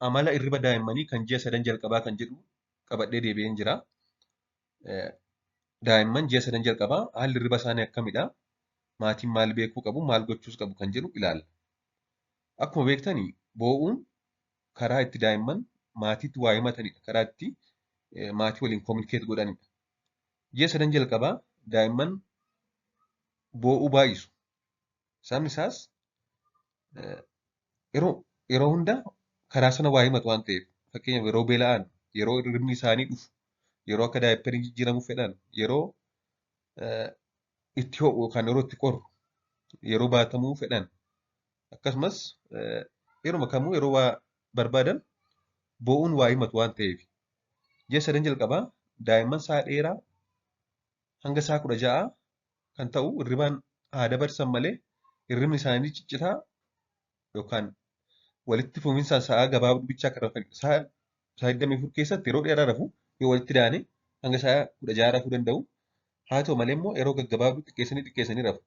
amala irriba daa'immanii kan ji'a 3 jalqabaa kan jedhu qabadhee deebi'een jira. Daa'imman ji'a 3 jalqabaa haalli irriba isaanii akkamidha? Maatiin maal beekuu qabu? Maal gochuus qabu kan jedhu ilaalla. Akkuma beektani boo'uun karaa itti daa'imman maatiitti waa himatanidha. Karaa itti maatii waliin kominikeet godhanidha. Ji'a 3 jalqabaa daa'imman boo'uu baay'isu. Sababni isaas yeroo hunda karaa sana waa himatu waan ta'eef. Fakkeenyaaf yeroo beela'an, yeroo hirribni isaanii dhufu, yeroo akka daayipperiin jijjiiramuuf fedhan, yeroo itti ho'u yookaan yeroo itti qorru, yeroo baatamuu fedhan, akkasumas yeruma kamuu yeroo waa barbaadan boo'uun waa himatu waan ta'eef. Ji'a 3 jalqabaa daa'imman sa'a dheeraa hanga sa'a 16 kan ta'u hirribaan haa dabarsan malee hirribni isaanii ciccitaa yookaan walitti fufinsaan sa'a gabaabduu bichaa kan rafanidha. Sa'a 24 keessatti yeroo dheeraa rafu yoo walitti daane hanga sa'a 16 rafuu danda'u. Haa ta'u malee immoo yeroo gaggabaabduu xiqqeessanii rafu.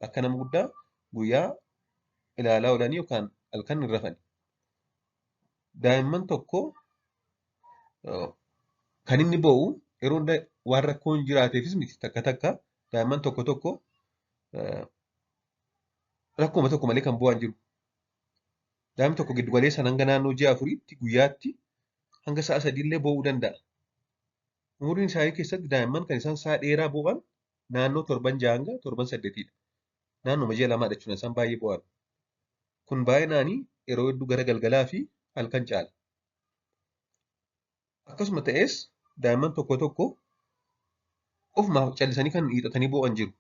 Akka nama guddaa guyyaa ilaalaa oolanii yookaan halkan hin rafani. Daa'imman tokko kan inni boo'u yeroo hunda waan rakkoon jiraateefis miti takka takka daa'imman tokko rakkuma tokko malee kan boo'an jiru. Daa'imni tokko giddu galeessaan hanga naannoo ji'a 4tti guyyaatti hanga sa'a 3 illee boo'uu danda'a. Umuriin isaanii keessatti daa'imman kan isaan sa'a dheeraa boo'an naannoo 7 hanga 8dha. Naannoo ji'a 2dha jechuudha isaan baay'ee boo'an. Kun baay'inaanii yeroo hedduu gara galgalaa fi halkan caala. Akkasuma ta'es daa'imman tokko ofuma callisanii kan hiixatanii boo'an jiru.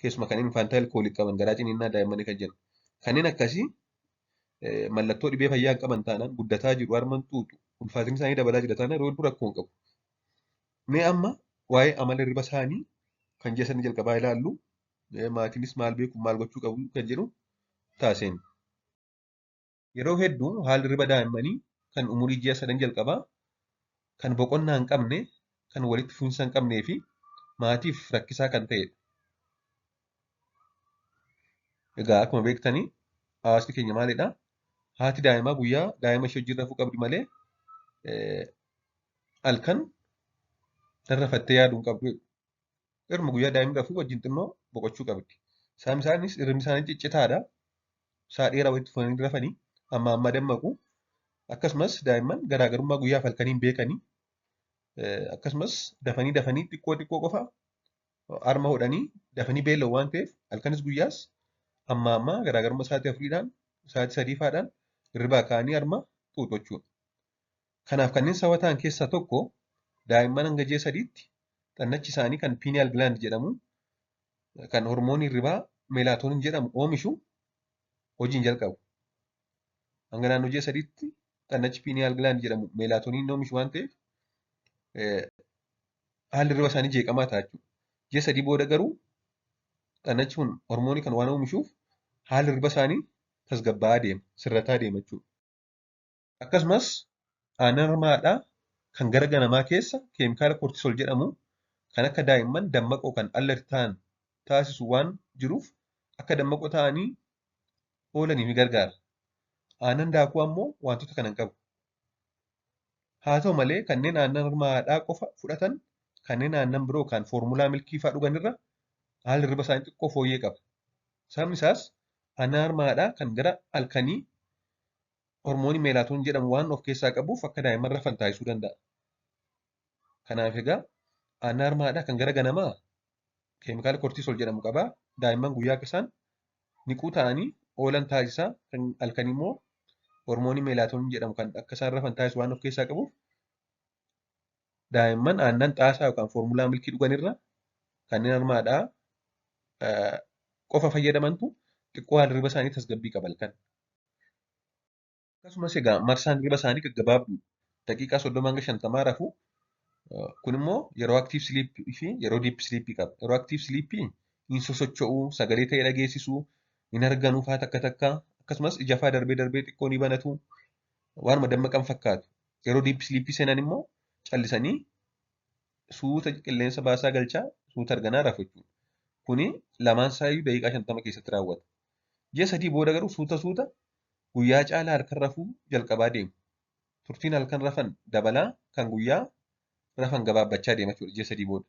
Keessumaa kanneen infaantaayil koolik qaban garaa ciniinnaa daa'immanii kan jedhamu. Kanneen akkasii mallattoo dhibee fayyaa hin qaban taanaan guddataa jiru, harman xuuxu, ulfaatinni isaanii dabalaa jira taanaan yeroo hedduu rakkoo hin qabu. Mee amma waa'ee amala hirriba isaanii kan ji'a 3 jalqabaa ilaallu maatiinis maal beekuu maal gochuu qabu kan jedhu taaseen. Yeroo hedduu haalli hirriba daa'immanii kan umurii ji'a 3 jalqabaa kan boqonnaa hin qabne, kan walitti fufinsa hin qabnee fi maatiif rakkisaa kan ta'edha. Egaa akkuma beektanii hawaasni keenya maalidha? Haati daa'imaa guyyaa daa'ima ishee wajjin rafuu qabdi malee halkan rarrafattee yaaduu hin qabdu. Yeruma guyyaa daa'imni rafuu wajjin xinnoo boqochuu qabdi. Isaanis hirribni isaanii ciccitaadha. Sa'a dheeraa walitti fufanii rafanii amma dammaqu. Akkasumas daa'imman garaagarummaa guyyaaf halkanii hin beekanii. Akkasumas dafanii xiqqoo qofa harma hodhanii dafanii beela'u waan ta'eef halkanis guyyaas amma garaagarummaa sa'aatii 4dhaan sa'aatii 3faadhaan hirribaa ka'anii harma xuuxu jechuudha. Kanaaf kanneen sababa ta'an keessaa tokko daa'imman hanga ji'a 3tti xannachi isaanii kan piiniyaal gilaand jedhamu kan hormoonii hirribaa meelaatoniin jedhamu oomishu hojiin jalqabu. Hanga naannoo ji'a 3tti xannachi piiniyaal gilaand jedhamu meelaatoniin oomishu waan ta'eef haalli hirriba isaanii jeeqamaa ta'a jechuudha. Ji'a 3 booda garuu xannachi kun hormoonii kan waan oomishuuf haalli hirriba isaanii tasgabbaa'aa deema, sirrataa deema jechuudha. Akkasumas aannan harma haadhaa kan gara ganamaa keessa keemikaala koortisool jedhamu kan akka daa'imman dammaqoo kan alert ta'an taasisu waan jiruuf akka dammaqoo ta'anii oolaniif ni gargaara. Aannan daakuu ammoo wantoota kana hin qabu. Haa ta'u malee kanneen aannan harma haadhaa qofa fudhatan kanneen aannan biroo kan foormulaa milkii fa'aa dhuganirra haalli hirriba isaanii xiqqoo fooyyee qaba. Sababni isaas aannan harma haadhaa kan gara halkanii hormoonii meelaatoon jedhamu waan of keessaa qabuuf akka daa'imman rafan taasisuu danda'a. Kanaaf egaa aannan harma haadhaa kan gara ganamaa keemikaala koortisool jedhamu qaba. Daa'imman guyyaa akka isaan niquu ta'anii oolan taasisaa. Kan halkanii immoo hormoonii meelaatoon jedhamu kan akka isaan rafan taasisu waan of keessaa qabuuf daa'imman aannan xaasaa yookaan foormulaa milkii dhuganirra kanneen harma haadhaa qofa fayyadamantu xiqqoo haalli hirriba isaanii tasgabbii qaba halkan. Akkasumas egaa marsaan hirriba isaanii gaggabaabduu daqiiqaa 30 hanga 50 rafu. Kun immoo yeroo aktiif siliippii fi yeroo diip siliippii qaba. Yeroo aktiif siliippii hin sosocho'uu, sagalee ta'e dhageessisuu, hin arganuu fa'aa takka akkasumas ija fa'aa darbee xiqqoo ni banatu waanuma dammaqan fakkaatu. Yeroo diip siliippii seenan immoo callisanii suuta qilleensa baasaa galchaa suuta arganaa rafu jechuudha. Kuni lamaan saayyuu daqiiqaa 50 keessatti raawwata. Ji'a 3 booda garuu suuta guyyaa caalaa harkaan rafuu jalqabaa deemu. turtiin halkan rafan dabalaa kan guyyaa rafan gabaabbachaa deema jechuudha ji'a sadii booda.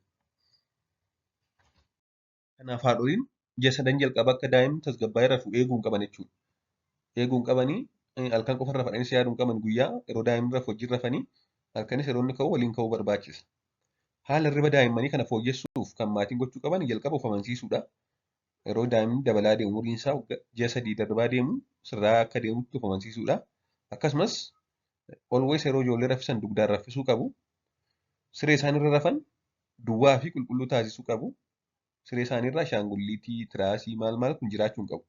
Kanaaf haadholiin ji'a sadan jalqaba akka daa'imni tasgabbaa'ee rafu eeguu qaban jechuudha. Eeguu qabanii halkan qofa rafanii yaaduu qaban guyyaa yeroo daa'imni rafu wajjin rafanii halkanis yeroo inni ka'u waliin ka'uu barbaachisa. Haala hirriba daa'immanii kana fooyyessuuf kan maatiin gochuu qaban jalqaba of amansiisuudha. Yeroo daa'imni dabalaa deemu umuriin isaa ji'a sadii darbaa deemu sirraa akka deemutti of amansiisuudha. Akkasumas always yeroo ijoollee raffisan dugdaan raffisuu qabu. Siree isaan irra rafan duwwaa fi qulqulluu taasisuu qabu. Siree isaaniirra shaangulliitii, tiraasii maal kun jiraachuu hin qabu.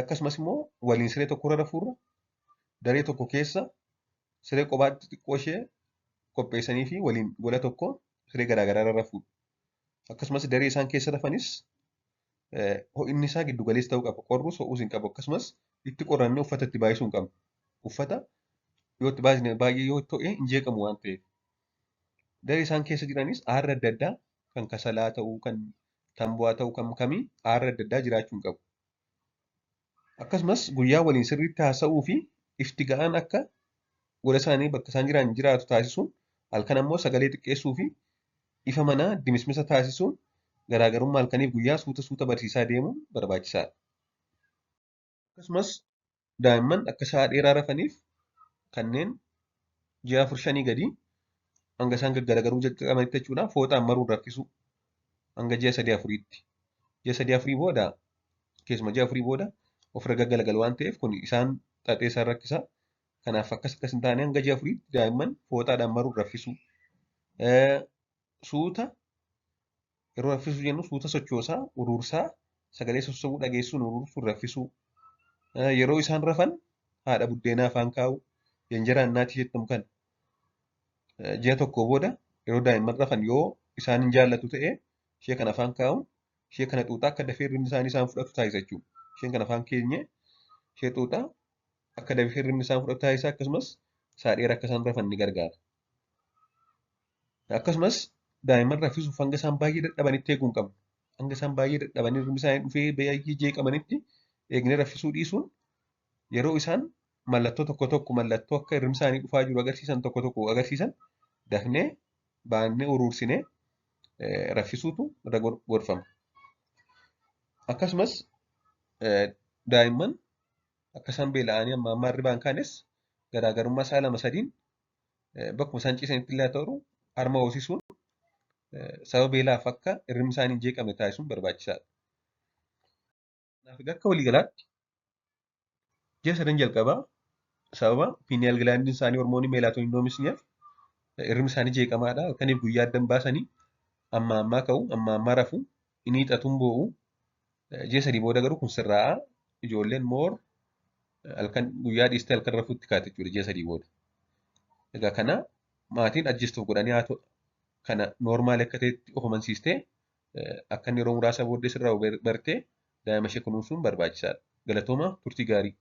Akkasumas immoo waliin siree tokkorra rafuurra daree tokko keessa siree kophaatti xiqqoo ishee qopheessanii fi waliin gola tokko siree garaagaraa irra rafuudha. Akkasumas daree isaan keessa rafanis ho'inni isaa giddu galeessa ta'uu qaba. Qorrus ho'uus hin qabu. Akkasumas itti qorrannee uffata itti baay'isuu hin qabnu. Uffata yoo itti baay'isne baay'ee yoo ta'e hin jeeqamu waan ta'eef. Daree isaan keessa jiranis aarri adda addaa kan kasalaa ta'uu, kan tambu'aa ta'uu, kan kamii aarri adda addaa jiraachuu hin qabu. Akkasumas guyyaa waliin sirriitti haasa'uu fi ifti ga'aan akka gola isaanii bakka isaan jiran jiraatu taasisuun halkan ammoo sagalee xiqqeessuu fi ifa manaa dimismisa taasisuun garaagarummaa halkaniif guyyaa suuta barsiisaa deemuun barbaachisaadha. Akkasumas daa'imman akka sa'a dheeraa rafaniif kanneen ji'a 4-5 gadii hanga isaan gaggaragaruu jalqabanitti jechuudha fooxaan maruun raffisuu hanga ji'a 3-4tti. Ji'a 3-4 booda keessuma ji'a 4 booda ofirra gaggalagalu waan ta'eef kun isaan xaxee isaan rakkisa. Kanaaf akkas hin taane hanga ji'a 4tti daa'imman fooxaadhaan maruun raffisuu. Suuta yeroo raffisuu jennu suuta sochoosaa, uruursaa, sagalee sossobuu dhageessuun uruursuun raffisuu. Yeroo isaan rafan haadha buddeenaa afaan kaa'u, enjeraa innaatii jedhamu kana. Ji'a tokko booda yeroo daa'imman rafan yoo isaan hin jaallatu ta'e ishee kana afaan kaa'u, ishee kana xuuxaa akka dafee hirribni isaanii isaan fudhatu taasisa jechuudha. Isheen kana afaan keenye ishee xuuxaa akka dafee hirribni isaan fudhatu taasisa akkasumas sa'a dheeraa akka isaan rafan ni gargaara. Akkasumas daa'imman raffisuuf hanga isaan baay'ee dadhabanitti eeguu hin qabnu. Hanga isaan baay'ee dadhabanii hirribni isaanii dhufee baay'ee jeeqamanitti eegnee raffisuu dhiisuun yeroo isaan mallattoo tokko mallattoo akka hirribni isaanii dhufaa jiru agarsiisan tokko agarsiisan dafnee baannee uruursinee raffisuutu irra gorfama. Akkasumas daa'imman akka isaan beela'anii amma hirribaan kaanes garaagarummaa sa'a 2-3 bakkuma isaan ciisanitti illee haa ta'u harma hoosisuun sababa beelaaf akka hirribni isaanii hin jeeqamne taasisuun barbaachisaadha. Kanaaf akka waliigalaatti ji'a sadan jalqabaa sababa piiniyaal gilaandiin isaanii hormoonii meelaatooniin hin oomisneef hirribni isaanii jeeqamaadha. Halkaniif guyyaa addan baasanii amma ka'u, amma rafu, inni hiixatuun boo'u. Ji'a sadii booda garuu kun sirraa'a. Ijoolleen moor halkan guyyaa dhiistee halkan rafuutti kaate jechuudha ji'a sadii booda. Egaa kana maatiin ajjistuuf godhanii haa ta'u kana noormaali akka ta'etti of amansiistee akka inni yeroo muraasa booddee sirraa bartee daa'ima ishee kunuunsuun barbaachisaadha. Galatooma turtii gaarii.